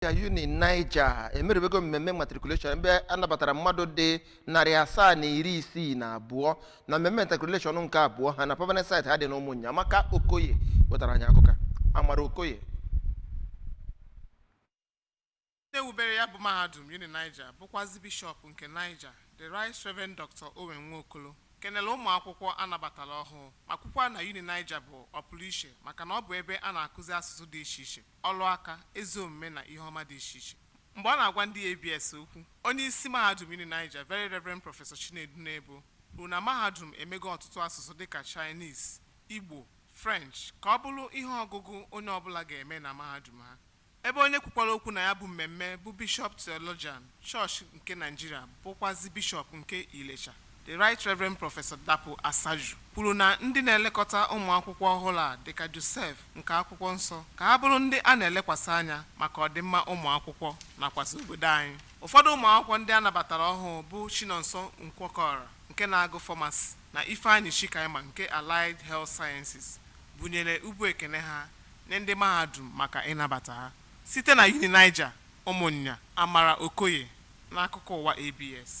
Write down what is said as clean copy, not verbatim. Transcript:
ya UNINIGER emerebego mmemme matriculation mgbe anabatara mmadụ dị 762 na mmemme matriculation nke abụọ ha na permanent site ha dị na Umunya. Maka Okoye wetara anyị akụkọ. Amara Okoye ewubere ya bụ mahadum UNINIGER bụkwazi bishọp nke Niger, the Right Reverend Dr. Umuakwukwo kenele ụmụ akwụkwọ anabatala ọhụụ ma kwukwa na UNINIGER bụ ọpụrụ iche maka na ọ bụ ebe a na-akụzi asụsụ dị iche iche, ọrụ aka, ezi omume na ihe ọma dị iche iche. Mgbe ọ na-agwa ndị ABS okwu, onye isi mahadum UNINIGER Very Reverend Professor Chinedu kwuru na mahadum emego ọtụtụ asụsụ dịka Chinese, Igbo, French ka ọ bụrụ ihe ọgụgụ onye ọbụla ga-eme na mahadum ha. Ebe onye kwukwara okwu na ya bụ mmemme bụ Bishop Theologian Church nke Nigeria bụkwazi Bishop nke Ilesha, the Right Reverend Professor Dapo Asaju kwuru na ndị na-elekọta ụmụ akwụkwọ ọhụrụ a dịka Joseph nke akwụkwọ nsọ ka ha bụrụ ndị a na-elekwasị anya maka ọdịmma ụmụ akwụkwọ nakwasị obodo anyị. Ụfọdụ ụmụ akwụkwọ ndị a nabatara ọhụụ bụ Chinonso Nkwokora nke na-agụ Pharmacy na Ifeanyi Chikaima nke Allied Health Sciences bunyere ugwu ekene ha nye ndị mahadum maka ịnabata ha. Site na UNINIGER, Umunya, Amara Okoye n'akụkọ ụwa ABS.